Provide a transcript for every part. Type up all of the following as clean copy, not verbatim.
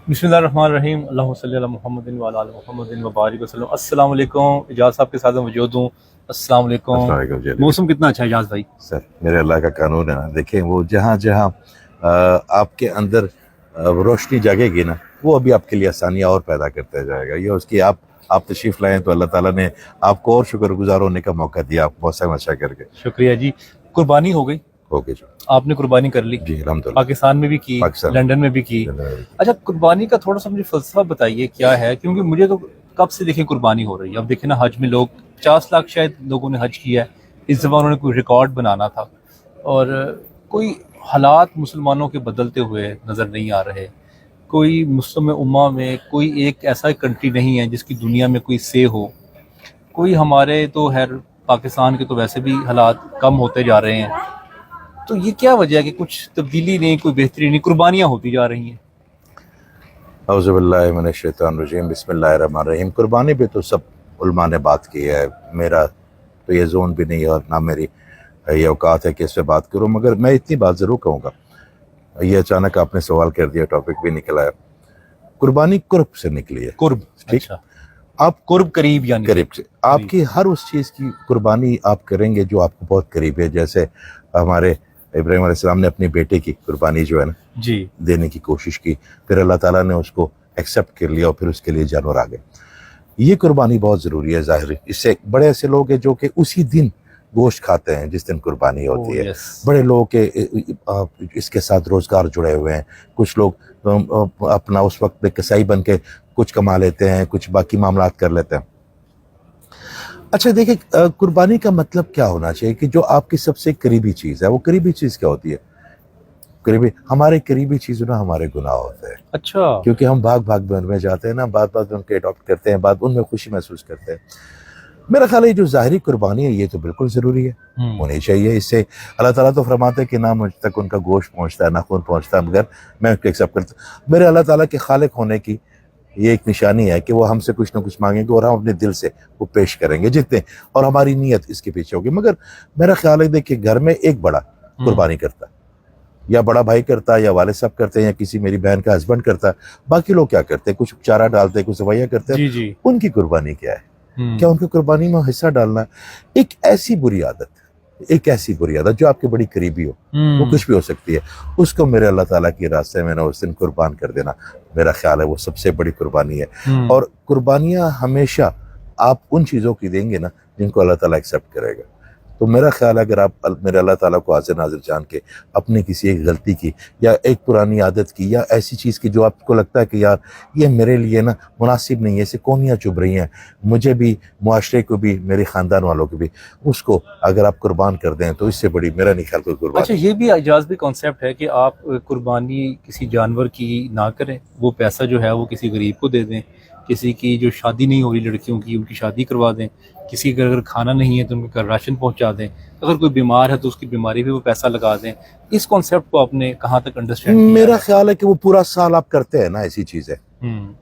बिस्मिल्लाहिर्रहमानिर्रहीम अल्लाहुम्मा सल्ली अला मुहम्मदिन व अला आलि मुहम्मदिन व बारिक वसल्लम। अस्सलाम वालेकुम। इजाज़ साहब के साथ मैं मौजूद हूँ। अस्सलाम वालेकुम। अस्सलाम वालेकुम जी। मौसम कितना अच्छा है इजाज़ भाई? सर मेरे अल्लाह का कानून है ना, देखें वो जहाँ जहाँ आपके अंदर रोशनी जगेगी ना, वो अभी आपके लिए आसानियाँ और पैदा करता जाएगा। ये उसकी आप तशरीफ़ लाएँ तो अल्लाह ताला ने आपको और शुक्रगुजार होने का मौका दिया, आप मौसम अच्छा करके। शुक्रिया जी। कुर्बानी हो गई, ओके जी। आपने कुर्बानी कर ली, जी अल्हम्दुलिल्लाह। पाकिस्तान में भी की, पाकिस्तान लंदन में भी की। अच्छा, कुर्बानी का थोड़ा सा मुझे फ़लसफ़ा बताइए क्या है, क्योंकि मुझे तो कब से देखें कुर्बानी हो रही है। अब देखें ना, हज में लोग 50 लाख शायद लोगों ने हज किया है। इस दफ़ा उन्होंने कोई रिकॉर्ड बनाना था और कोई हालात मुसलमानों के बदलते हुए नज़र नहीं आ रहे। कोई मुस्लिम उम्मा में कोई एक ऐसा कंट्री नहीं है जिसकी दुनिया में कोई से हो। कोई हमारे तो खैर पाकिस्तान के तो वैसे भी हालात कम होते जा रहे हैं, तो ये क्या वजह है कि कुछ तब्दीली नहीं, कोई बेहतरी नहीं, कुर्बानियाँ होती जा रही हैं? औज़ु बिल्लाहि मिनश शैतानिर रजीम, बिस्मिल्लाहिर रहमानिर रहीम। कुर्बानी पे तो सब उलमा ने बात की है, मेरा तो ये जोन भी नहीं है और ना मेरी ये औकात है कि इस पे बात करूं, मगर मैं इतनी बात ज़रूर कहूँगा। ये अचानक आपने सवाल कर दिया, टॉपिक भी निकला है। कुर्बानी कुर्ब से निकली है। कुर्ब, ठीक। अच्छा, आप कुर्ब करीब यानी करीब से आपकी हर उस चीज़ की कुर्बानी आप करेंगे जो आपको बहुत करीब है। जैसे हमारे इब्राहीम अलैहिस्सलाम ने अपनी बेटे की कुर्बानी जो है ना जी देने की कोशिश की, फिर अल्लाह ताला ने उसको एक्सेप्ट कर लिया और फिर उसके लिए जानवर आ गए। ये कुर्बानी बहुत ज़रूरी है। ज़ाहिर इससे बड़े ऐसे लोग हैं जो कि उसी दिन गोश्त खाते हैं जिस दिन कुर्बानी होती है। यस, बड़े लोग के इसके साथ रोज़गार जुड़े हुए हैं। कुछ लोग अपना उस वक्त में कसाई बन के कुछ कमा लेते हैं, कुछ बाकी मामलात कर लेते हैं। अच्छा देखिए, कुर्बानी का मतलब क्या होना चाहिए कि जो आपकी सबसे करीबी चीज़ है, वो करीबी चीज़ क्या होती है? करीबी हमारे करीबी चीज़ ना हमारे गुनाह होते हैं, अच्छा, क्योंकि हम भाग में जाते हैं ना, बात में उनके अडॉप्ट करते हैं, बाद उनमें खुशी महसूस करते हैं। मेरा ख्याल है ये जो ज़ाहिरी कुर्बानी है ये तो बिल्कुल ज़रूरी है, होनी चाहिए। इससे अल्लाह ताला तो फरमाते हैं कि ना मुझ तक उनका गोश्त पहुँचता है ना खून पहुँचता है, मगर मैं उसको एक्सेप्ट करता हूँ। मेरे अल्लाह ताला के खालिक होने की ये एक निशानी है कि वो हमसे कुछ ना कुछ मांगेंगे और हम अपने दिल से वो पेश करेंगे जितने, और हमारी नीयत इसके पीछे होगी। मगर मेरा ख्याल है देखिए, घर में एक बड़ा कुर्बानी करता है, या बड़ा भाई करता है, या वाले साहब करते हैं, या किसी मेरी बहन का हस्बैंड करता है। बाकी लोग क्या करते हैं? कुछ चारा डालते हैं, कुछ सफाइयाँ करते हैं। जी जी, उनकी कुर्बानी क्या है? क्या उनकी कुर्बानी में हिस्सा डालना है? एक ऐसी बुरी आदत जो आपके बड़ी करीबी हो, वो कुछ भी हो सकती है, उसको मेरे अल्लाह ताला के रास्ते में ना उस दिन कुर्बान कर देना, मेरा ख्याल है वो सबसे बड़ी कुर्बानी है। और कुर्बानियाँ हमेशा आप उन चीज़ों की देंगे ना जिनको अल्लाह ताला एक्सेप्ट करेगा। तो मेरा ख्याल है अगर आप मेरे अल्लाह ताला को हाज़िर नाज़िर जान के अपनी किसी एक गलती की या एक पुरानी आदत की या ऐसी चीज़ की जो आपको लगता है कि यार ये मेरे लिए ना मुनासिब नहीं है, इससे कोनियाँ चुभ रही हैं, मुझे भी, मुआशरे को भी, मेरे ख़ानदान वालों को भी, उसको अगर आप कुर्बान कर दें तो इससे बड़ी मेरा नहीं ख्याल कोई अच्छा, कुर्बानी। ये भी इजाज़ भी कॉन्सेप्ट है कि आप कुर्बानी किसी जानवर की ना करें, वो पैसा जो है वो किसी गरीब को दे दें, किसी की जो शादी नहीं हो रही लड़कियों की उनकी शादी करवा दें, किसी का अगर खाना नहीं है तो उनके घर राशन पहुंचा दें, अगर कोई बीमार है तो उसकी बीमारी पे वो पैसा लगा दें। इस कॉन्सेप्ट को आपने कहाँ तक अंडरस्टैंड किया मेरा है? ख्याल है कि वो पूरा साल आप करते हैं ना ऐसी चीज़ें,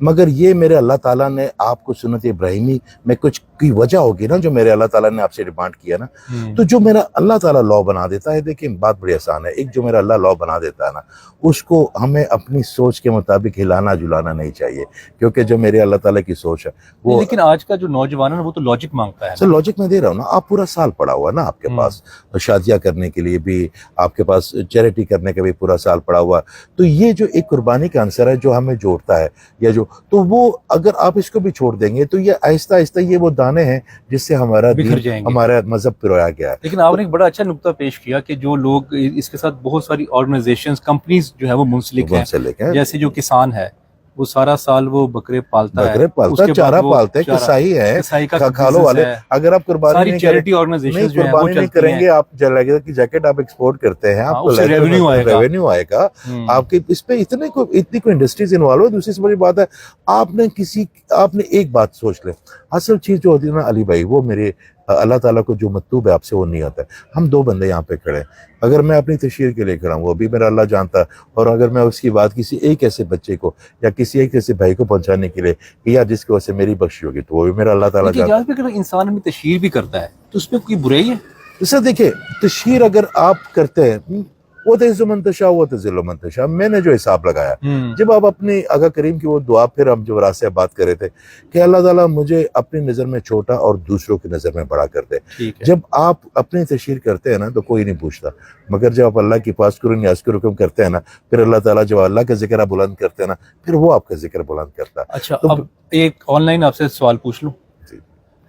मगर ये मेरे अल्लाह ताला ने आपको सुन्नत इब्राहिमी में कुछ की वजह होगी ना जो मेरे अल्लाह ताला ने आपसे डिमांड किया ना। तो जो मेरा अल्लाह ताला लॉ बना देता है, देखिए बात बड़ी आसान है, एक जो मेरा अल्लाह लॉ बना देता है ना, उसको हमें अपनी सोच के मुताबिक हिलाना जुलाना नहीं चाहिए, क्योंकि जो मेरे अल्लाह ताला की सोच है वो। लेकिन आज का जो नौजवान है वो तो लॉजिक मांगता है सर ना। लॉजिक मैं दे रहा हूँ ना, आप पूरा साल पड़ा हुआ ना आपके पास, शादियाँ करने के लिए भी आपके पास, चैरिटी करने का भी पूरा साल पड़ा हुआ। तो ये जो एक कुर्बानी का आंसर है जो हमें जोड़ता है, या जो, तो वो अगर आप इसको भी छोड़ देंगे तो ये आहिस्ता आहिस्ता ये वो दाने हैं जिससे हमारा बिखर दीन, जाएंगे। हमारा मजहब पिरोया गया है। लेकिन आपने एक बड़ा अच्छा नुक्ता पेश किया कि जो लोग इसके साथ बहुत सारी ऑर्गेनाइजेशंस, कंपनीज जो है वो मुंसलिक हैं, से लेके जैसे जो किसान है वो सारा साल वो बकरे पालता है, बकरे पालता है, उसके बाद चारा वो पालते हैं, कसाई है, कसाई का खालो बिजनेस वाले। है, अगर आप कुर्बानी सारी नहीं चैरिटी करें, ऑर्गेनाइजेशंस जो है वो कुर्बानी नहीं चलती करेंगे, हैं। आप लगेगा कि जैकेट आप एक्सपोर्ट करते हैं, आपको उससे रेवेन्यू आएगा। रेवेन्यू आएगा आपके इस पे, इतनी कोई इंडस्ट्रीज इन्वॉल्व है। दूसरी से बड़ी बात है, आपने एक बात सोच ले, असल चीज जो होती है ना अली भाई, वो मेरे अल्लाह ताला को जो मतलूब है आपसे वो नहीं आता है। हम दो बंदे यहाँ पे खड़े हैं, अगर मैं अपनी तशहीर के लिए खड़ा हूँ वो भी मेरा अल्लाह जानता है, और अगर मैं उसकी बात किसी एक ऐसे बच्चे को या किसी एक ऐसे भाई को पहुंचाने के लिए कि यार जिसकी वजह से मेरी बख्शी होगी, तो वो भी मेरा अल्लाह ताला जानता है। लेकिन इंसान अपनी तशहीर भी करता है तो उसमें कोई बुराई है? जैसे देखिए, तशहीर अगर आप करते हैं, وہ تعز من تشاء وہ تذل من تشاء، میں نے جو حساب لگایا جب آپ اپنی آقا کریم کی وہ دعا، پھر ہم جو راستہ بات کر رہے تھے کہ اللہ تعالیٰ مجھے اپنی نظر میں چھوٹا اور دوسروں کی نظر میں بڑا کر دے. جب آپ اپنی تشہیر کرتے ہیں نا تو کوئی نہیں پوچھتا، مگر جب آپ اللہ کی فاذکرونی اذکرکم کرتے ہیں نا، پھر اللہ تعالیٰ جب اللہ کا ذکر آپ بلند کرتے ہیں نا، پھر وہ آپ کا ذکر بلند کرتا ہے. اچھا اب ایک آن لائن آپ سے سوال پوچھ لوں.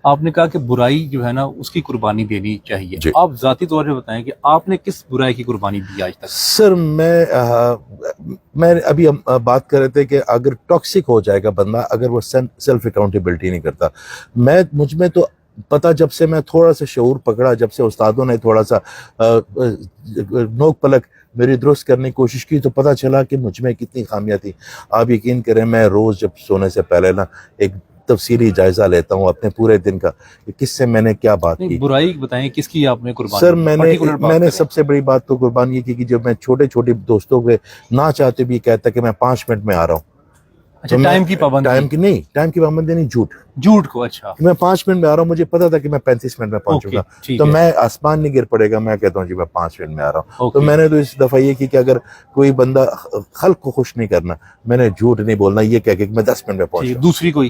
آپ نے کہا کہ برائی جو ہے نا اس کی قربانی دینی چاہیے. آپ ذاتی طور پہ بتائیں کہ آپ نے کس برائی کی قربانی دی آج تک؟ سر میں ابھی ہم بات کر رہے تھے کہ اگر ٹاکسک ہو جائے گا بندہ، اگر وہ سیلف اکاؤنٹیبلٹی نہیں کرتا، مجھ میں تو پتہ جب سے میں تھوڑا سا شعور پکڑا، جب سے استادوں نے تھوڑا سا نوک پلک میری درست کرنے کی کوشش کی، تو پتہ چلا کہ مجھ میں کتنی خامیاں تھیں. آپ یقین کریں میں روز جب سونے سے پہلے نا ایک تفصیلی جائزہ لیتا ہوں اپنے پورے دن کا کہ کس سے میں نے کیا بات کی. برائی بتائیں کس کی آپ نے قربانی؟ سر میں نے سب سے بڑی بات تو قربانی یہ کی کہ جب میں چھوٹے دوستوں کے نہ چاہتے بھی کہتا کہ میں 5 منٹ میں آ رہا ہوں. اچھا ٹائم کی پابندی؟ ٹائم کی پابندی نہیں، جھوٹ کو. اچھا میں 5 منٹ میں آ رہا ہوں، مجھے پتا تھا کہ میں 35 منٹ میں پہنچوں گا، تو میں آسمان نہیں گر پڑے گا، میں کہتا ہوں جی میں 5 منٹ میں آ رہا ہوں. تو میں نے تو اس دفعہ یہ کی کہ اگر کوئی بندہ خلق کو خوش نہیں کرنا، میں نے جھوٹ نہیں بولنا، یہ کہہ کہ میں 10 منٹ میں پہنچوں. دوسری کوئی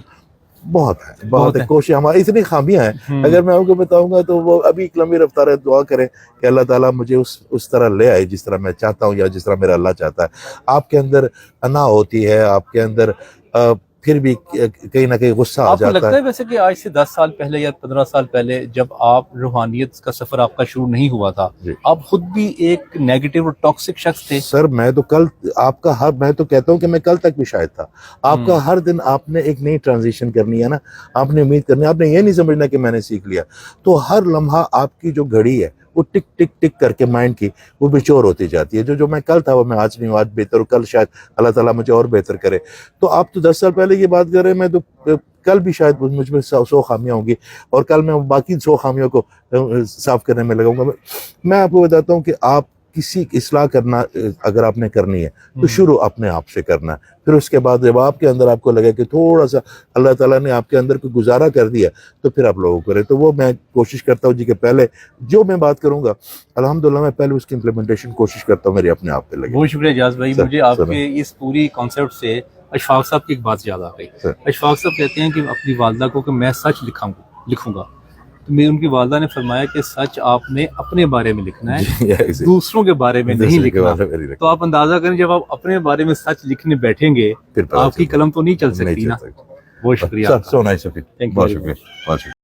بہت ہے کوشش، ہماری اتنی خامیاں ہیں اگر میں آپ کو بتاؤں گا تو وہ ابھی ایک لمبی رفتار ہے. دعا کریں کہ اللہ تعالیٰ مجھے اس طرح لے آئے جس طرح میں چاہتا ہوں یا جس طرح میرا اللہ چاہتا ہے. آپ کے اندر انا ہوتی ہے، آپ کے اندر پھر بھی کہیں نہ کہیں غصہ آ جاتا ہے. آپ کو لگتا ہے ویسے کہ آج سے 10 سال پہلے یا 15 سال پہلے جب آپ روحانیت کا سفر آپ کا شروع نہیں ہوا تھا، آپ خود بھی ایک نیگیٹو اور ٹاکسک شخص تھے؟ سر میں تو میں تو کہتا ہوں کہ میں کل تک بھی شاید تھا. آپ کا ہر دن آپ نے ایک نئی ٹرانزیشن کرنی ہے نا، آپ نے امید کرنی ہے، آپ نے یہ نہیں سمجھنا کہ میں نے سیکھ لیا. تو ہر لمحہ آپ کی جو گھڑی ہے وہ ٹک ٹک ٹک کر کے مائنڈ کی وہ بچور ہوتی جاتی ہے. جو میں کل تھا وہ میں آج نہیں ہوں، آج بہتر ہوں، کل شاید اللہ تعالیٰ مجھے اور بہتر کرے. تو آپ تو 10 سال پہلے یہ بات کر رہے ہیں، میں تو کل بھی شاید مجھ میں 100 خامیاں ہوں گی اور کل میں باقی 100 خامیوں کو صاف کرنے میں لگاؤں گا. میں آپ کو بتاتا ہوں کہ آپ کسی اصلاح کرنا اگر آپ نے کرنی ہے تو شروع اپنے آپ سے کرنا ہے. پھر اس کے بعد جب آپ کے اندر آپ کو لگے کہ تھوڑا سا اللہ تعالیٰ نے آپ کے اندر کوئی گزارا کر دیا تو پھر آپ لوگوں کو کریں. تو وہ میں کوشش کرتا ہوں جی کہ پہلے جو میں بات کروں گا الحمدللہ میں پہلے اس کی امپلیمنٹیشن کوشش کرتا ہوں میری اپنے آپ پہ لگے. بہت شکریہ اجاز بھائی. مجھے آپ کے اس پوری کانسیپٹ سے اشفاق صاحب کی ایک بات یاد آ گئی. اشفاق صاحب کہتے ہیں کہ اپنی والدہ کو کہ میں سچ لکھوں گا. تو ان کی والدہ نے فرمایا کہ سچ آپ نے اپنے بارے میں لکھنا ہے، دوسروں کے بارے میں نہیں لکھنا. تو آپ اندازہ کریں جب آپ اپنے بارے میں سچ لکھنے بیٹھیں گے آپ کی قلم تو نہیں چل سکتی نا. بہت شکریہ. بہت شکریہ.